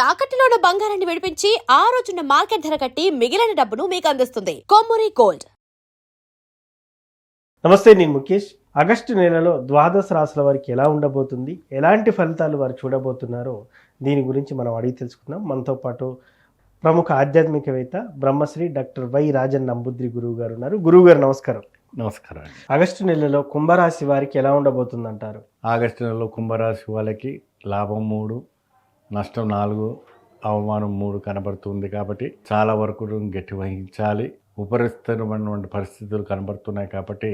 తాకట్టులో ఉన్న బంగారాన్ని విడిపించి ఆ రోజున్న మార్కెట్ ధర కట్టి మిగిలిన డబ్బును మీకు అందిస్తుంది కొమ్మూరి గోల్డ్. నమస్తే, నేను ముఖేష్. ఆగస్టు నెలలో ద్వాదశ రాశుల వారికి ఎలా ఉండబోతుంది, ఎలాంటి ఫలితాలు వారు చూడబోతున్నారో దీని గురించి మనం అడిగి తెలుసుకుందాం. మనతో పాటు ప్రముఖ ఆధ్యాత్మికవేత్త బ్రహ్మశ్రీ డాక్టర్ వై రాజన్ నంబూద్రి గురువు గారు ఉన్నారు. గురువు గారు నమస్కారం. నమస్కారం. ఆగస్టు నెలలో కుంభరాశి వారికి ఎలా ఉండబోతుంది అంటారు? ఆగస్టు నెలలో కుంభరాశి వాళ్ళకి లాభం 3, నష్టం 4, అవమానం 3 కనబడుతుంది. కాబట్టి చాలా వరకు గట్టి వహించాలి. ఉపరిస్థితమైనటువంటి పరిస్థితులు కనబడుతున్నాయి కాబట్టి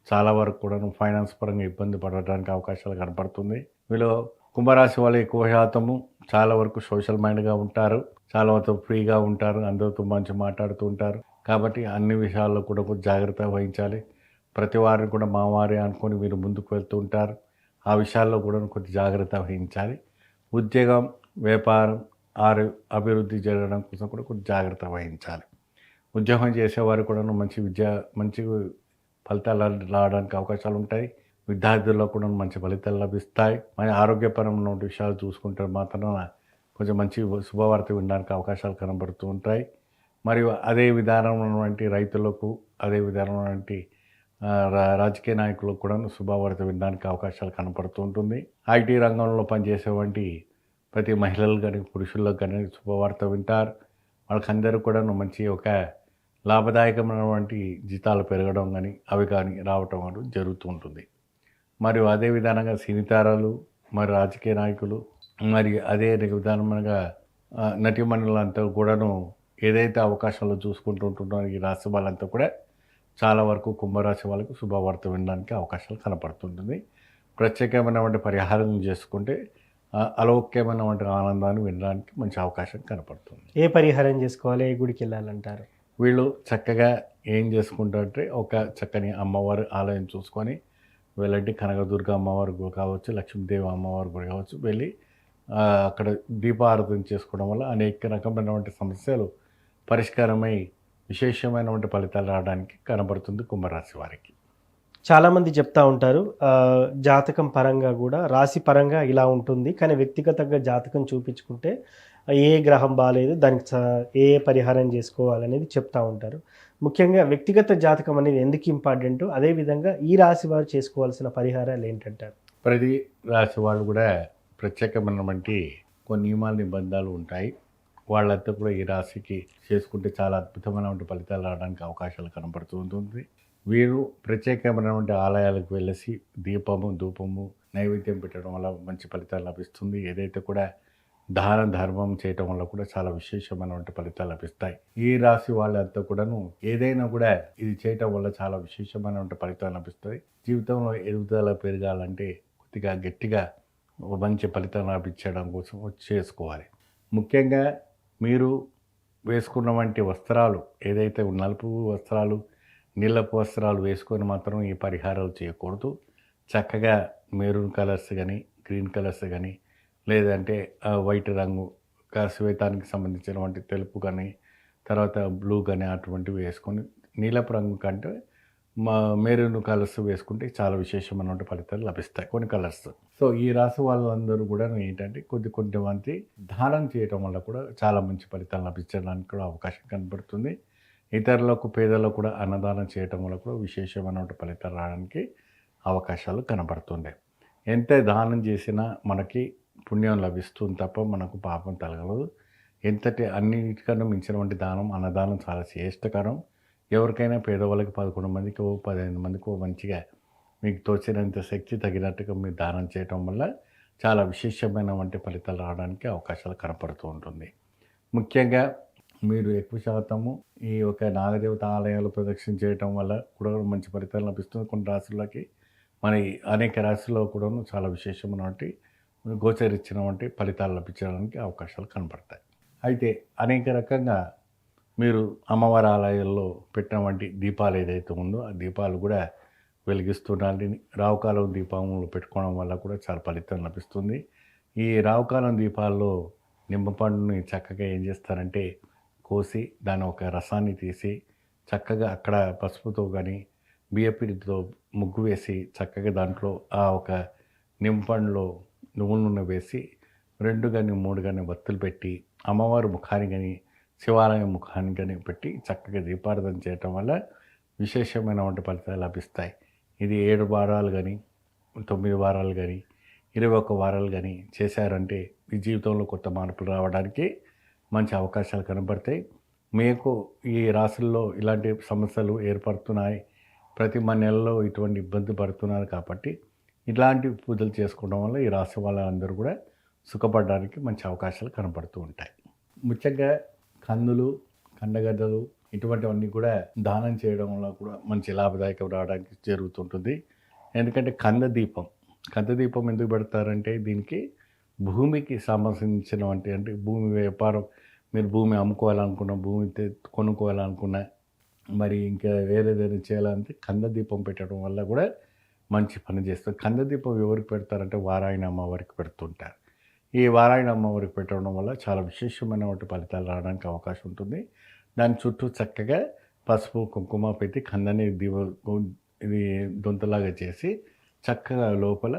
చాలా వరకు కూడా ఫైనాన్స్ పరంగా ఇబ్బంది పడడానికి అవకాశాలు కనబడుతుంది. వీళ్ళు కుంభరాశి వాళ్ళు ఎక్కువ శాతము చాలా వరకు సోషల్ మైండ్గా ఉంటారు, చాలా వరకు ఫ్రీగా ఉంటారు, అందరితో మంచి మాట్లాడుతూ ఉంటారు. కాబట్టి అన్ని విషయాల్లో కూడా కొంచెం జాగ్రత్త వహించాలి. ప్రతి వారిని కూడా మా వారే అనుకొని వీరు ముందుకు వెళ్తూ ఉంటారు. ఆ విషయాల్లో కూడా కొంచెం జాగ్రత్త వహించాలి. ఉద్యోగం, వ్యాపారం, అభివృద్ధి జరగడం కోసం కూడా కొంచెం జాగ్రత్త వహించాలి. ఉద్యోగం చేసేవారు కూడా మంచి ఫలితాలు రావడానికి అవకాశాలు ఉంటాయి. విద్యార్థుల్లో కూడా మంచి ఫలితాలు లభిస్తాయి. మన ఆరోగ్యపరమైన విషయాలు చూసుకుంటే మాత్రం కొంచెం మంచి శుభవార్త వినడానికి అవకాశాలు కనబడుతూ ఉంటాయి. మరియు అదే విధానమైనటువంటి రైతులకు, అదే విధానమైనటువంటి రాజకీయ నాయకులకు కూడా శుభవార్త వినడానికి అవకాశాలు కనపడుతూ ఉంటుంది. ఐటీ రంగంలో పనిచేసేటువంటి ప్రతి మహిళలు కానీ పురుషులకు కానీ శుభవార్త వింటారు. వాళ్ళకందరూ కూడా మంచి ఒక లాభదాయకమైనటువంటి జీతాలు పెరగడం కానీ అవి కానీ రావటం అనేది జరుగుతూ ఉంటుంది. మరియు అదే విధానంగా సినీతారాలు, మరి రాజకీయ నాయకులు, మరి అదే విధానంగా నటీమణులంతా కూడాను ఏదైతే అవకాశాలు చూసుకుంటూ ఉంటున్నారో ఈ రాశి వాళ్ళంతా కూడా చాలా వరకు కుంభరాశి వాళ్ళకు శుభవార్త వినడానికి అవకాశాలు కనపడుతుంటుంది. ప్రత్యేకమైనటువంటి పరిహారం చేసుకుంటే అలౌక్యమైనటువంటి ఆనందాన్ని వినడానికి మంచి అవకాశం కనపడుతుంది. ఏ పరిహారం చేసుకోవాలి, ఏ గుడికి వెళ్ళాలంటారు? వీళ్ళు చక్కగా ఏం చేసుకుంటారంటే ఒక చక్కని అమ్మవారి ఆలయం చూసుకొని వెళ్ళండి. కనకదుర్గ అమ్మవారి గుడి కావచ్చు, లక్ష్మీదేవి అమ్మవారి గుడి కావచ్చు, వెళ్ళి అక్కడ దీపారాధన చేసుకోవడం వల్ల అనేక రకమైనటువంటి సమస్యలు పరిష్కారమై విశేషమైనటువంటి ఫలితాలు రావడానికి కనబడుతుంది కుంభరాశి వారికి. చాలామంది చెప్తా ఉంటారు జాతకం పరంగా కూడా రాశి పరంగా ఇలా ఉంటుంది, కానీ వ్యక్తిగతంగా జాతకం చూపించుకుంటే ఏ గ్రహం బాగాలేదు, దానికి ఏ పరిహారం చేసుకోవాలనేది చెప్తా ఉంటారు. ముఖ్యంగా వ్యక్తిగత జాతకం అనేది ఎందుకు ఇంపార్టెంట్, అదేవిధంగా ఈ రాశి వారు చేసుకోవాల్సిన పరిహారాలు ఏంటంటారు? ప్రతి రాశి వాళ్ళు కూడా ప్రత్యేకమైనటువంటి కొన్ని నియమాలు, నిబంధనలు ఉంటాయి. వాళ్ళంతా కూడా ఈ రాశికి చేసుకుంటే చాలా అద్భుతమైనటువంటి ఫలితాలు రావడానికి అవకాశాలు కనపడుతూ ఉంటుంది. వీరు ప్రత్యేకమైనటువంటి ఆలయాలకు వెళ్ళేసి దీపము, ధూపము, నైవేద్యం పెట్టడం వల్ల మంచి ఫలితాలు లభిస్తుంది. ఏదైతే కూడా దాన ధర్మం చేయటం వల్ల కూడా చాలా విశేషమైనటువంటి ఫలితాలు లభిస్తాయి. ఈ రాశి వాళ్ళంతా కూడాను ఏదైనా కూడా ఇది చేయటం వల్ల చాలా విశేషమైనటువంటి ఫలితాలు లభిస్తాయి. జీవితంలో ఎదుగుదల పెరగాలంటే కొద్దిగా గట్టిగా మంచి ఫలితాలు లభించడం కోసం చేసుకోవాలి. ముఖ్యంగా మీరు వేసుకున్నటువంటి వస్త్రాలు ఏదైతే నలుపు వస్త్రాలు, నీలపు వస్త్రాలు వేసుకొని మాత్రం ఈ పరిహారాలు చేయకూడదు. చక్కగా మెరూన్ కలర్స్ కానీ, గ్రీన్ కలర్స్ కానీ, లేదంటే వైట్ రంగు, శ్వేతానికి సంబంధించినటువంటి తెలుపు కానీ, తర్వాత బ్లూ కానీ అటువంటివి వేసుకొని, నీలపు రంగు కంటే మెరూన్ కలర్స్ వేసుకుంటే చాలా విశేషమైనటువంటి ఫలితాలు లభిస్తాయి. కొన్ని కలర్స్. సో ఈ రాశి వాళ్ళందరూ కూడా ఏంటంటే కొంతమంది దానం చేయటం వల్ల కూడా చాలా మంచి ఫలితాలు లభించడానికి కూడా అవకాశం కనబడుతుంది. ఇతరులకు, పేదలకు కూడా అన్నదానం చేయటం వల్ల కూడా విశేషమైనటువంటి ఫలితాలు రావడానికి అవకాశాలు కనబడుతుండే. ఎంత దానం చేసినా మనకి పుణ్యం లభిస్తుంది తప్ప మనకు పాపం తగలదు. ఎంతటి అన్నిటికన్నా మించినటువంటి దానం అన్నదానం చాలా శ్రేష్టకరం. ఎవరికైనా పేదవాళ్ళకి 11 మందికో 15 మందికో మంచిగా మీకు తోచినంత శక్తి తగినట్టుగా మీరు దానం చేయటం వల్ల చాలా విశేషమైనటువంటి ఫలితాలు రావడానికి అవకాశాలు కనపడుతూ ఉంటుంది. ముఖ్యంగా మీరు ఎక్కువ శాతము ఈ యొక్క నాగదేవత ఆలయాలు ప్రదక్షిణ చేయటం వల్ల కూడా మంచి ఫలితాలు లభిస్తుంది. కొన్ని రాశులకి మన అనేక రాశుల్లో కూడా చాలా విశేషమైనటువంటి గోచరించినటువంటి ఫలితాలు లభించడానికి అవకాశాలు కనపడతాయి. అయితే అనేక రకంగా మీరు అమ్మవారి ఆలయాల్లో పెట్టినటువంటి దీపాలు ఏదైతే ఉందో ఆ దీపాలు కూడా వెలిగిస్తుండాలి. రావుకాలం దీపంలో పెట్టుకోవడం వల్ల కూడా చాలా ఫలితం లభిస్తుంది. ఈ రావుకాలం దీపాల్లో నిమ్మపండుని చక్కగా ఏం చేస్తారంటే కోసి దాని ఒక రసాన్ని తీసి చక్కగా అక్కడ పసుపుతో కానీ బియ్యపిండితో ముగ్గు వేసి చక్కగా దాంట్లో ఆ ఒక నిమ్మపండులో నువ్వుల నూనె వేసి 2 కానీ 3 కానీ వత్తులు పెట్టి అమ్మవారి ముఖాన్ని కానీ శివాలయం ముఖాన్ని కానీ పెట్టి చక్కగా దీపారాధన చేయటం వల్ల విశేషమైనటువంటి ఫలితాలు లభిస్తాయి. ఇది 7 వారాలు కానీ 9 వారాలు కానీ 21 వారాలు కానీ చేశారంటే మీ జీవితంలో కొత్త మార్పులు రావడానికి మంచి అవకాశాలు కనబడతాయి. మీకు ఈ రాశుల్లో ఇలాంటి సమస్యలు ఏర్పడుతున్నాయి, ప్రతి నెలలో ఇటువంటి ఇబ్బంది పడుతున్నారు కాబట్టి ఇలాంటి పూజలు చేసుకోవడం వల్ల ఈ రాశి వాళ్ళందరూ కూడా సుఖపడడానికి మంచి అవకాశాలు కనబడుతూ ఉంటాయి. ముఖ్యంగా కందులు, కండగడ్డలు ఇటువంటివన్నీ కూడా దానం చేయడం వల్ల కూడా మంచి లాభదాయకం రావడానికి జరుగుతుంటుంది. ఎందుకంటే కందదీపం ఎందుకు పెడతారంటే దీనికి భూమికి సంబంధించినవంటి అంటే భూమి వ్యాపారం, మీరు భూమి అమ్ముకోవాలనుకున్న, భూమి కొనుక్కోవాలనుకున్న, మరి ఇంకా వేరేదైనా చేయాలంటే కందదీపం పెట్టడం వల్ల కూడా మంచి పని చేస్తారు. కందదీపం ఎవరికి పెడతారంటే వారాయణ అమ్మవారికి పెడుతుంటారు. ఈ వారాయణ అమ్మవారికి పెట్టడం వల్ల చాలా విశేషమైనటువంటి ఫలితాలు రావడానికి అవకాశం ఉంటుంది. దాని చుట్టూ చక్కగా పసుపు కుంకుమ పెట్టి కందని ఇది దొంతలాగా చేసి చక్కగా లోపల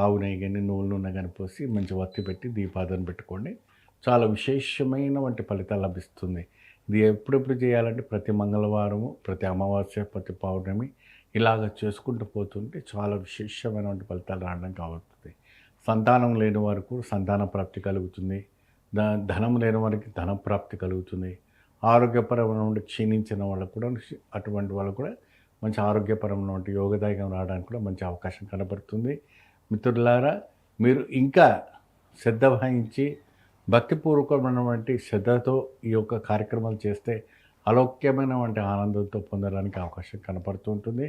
ఆవు నెయ్యి కానీ నువ్వుల నూనె కానీ పోసి మంచి వత్తి పెట్టి దీపారాధన పెట్టుకోండి. చాలా విశేషమైనటువంటి ఫలితాలు లభిస్తుంది. ఇది ఎప్పుడెప్పుడు చేయాలంటే ప్రతి మంగళవారము, ప్రతి అమావాస్య, ప్రతి పౌర్ణమి ఇలాగ చేసుకుంటూ పోతుంటే చాలా విశేషమైనటువంటి ఫలితాలు రావడానికి అవుతుంది. సంతానం లేని వారికి సంతాన ప్రాప్తి కలుగుతుంది. ధనం లేని వారికి ధన ప్రాప్తి కలుగుతుంది. ఆరోగ్యపరమైన క్షీణించిన వాళ్ళకు కూడా అటువంటి వాళ్ళకు కూడా మంచి ఆరోగ్యపరమైన యోగదాయకం రావడానికి కూడా మంచి అవకాశం కనబడుతుంది. మిత్రులారా, మీరు ఇంకా శ్రద్ధ వహించి భక్తిపూర్వకమైనటువంటి శ్రద్ధతో ఈ యొక్క కార్యక్రమాలు చేస్తే అలౌక్యమైనటువంటి ఆనందంతో పొందడానికి అవకాశం కనపడుతూ ఉంటుంది.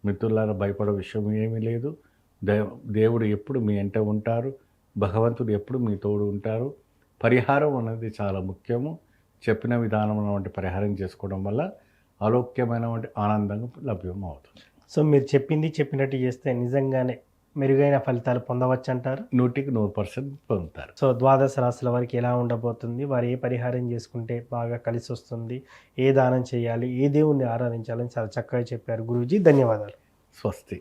మిత్రులారా, భయపడే విషయం ఏమీ లేదు. దేవుడు ఎప్పుడు మీ వెంట ఉంటారు. భగవంతుడు ఎప్పుడు మీ తోడు ఉంటారు. పరిహారం అనేది చాలా ముఖ్యము. చెప్పిన విధానం వంటి పరిహారం చేసుకోవడం వల్ల అలౌక్యమైనటువంటి ఆనందంగా లభ్యం అవుతుంది. సో మీరు చెప్పినట్టు చేస్తే నిజంగానే మెరుగైన ఫలితాలు పొందవచ్చు అంటారు? 100% పొందుతారు. సో ద్వాదశ రాశుల వారికి ఎలా ఉండబోతుంది, వారు ఏ పరిహారం చేసుకుంటే బాగా కలిసి వస్తుంది, ఏ దానం చేయాలి, ఏ దేవుణ్ణి ఆరాధించాలని చాలా చక్కగా చెప్పారు గురూజీ. ధన్యవాదాలు. స్వస్తి.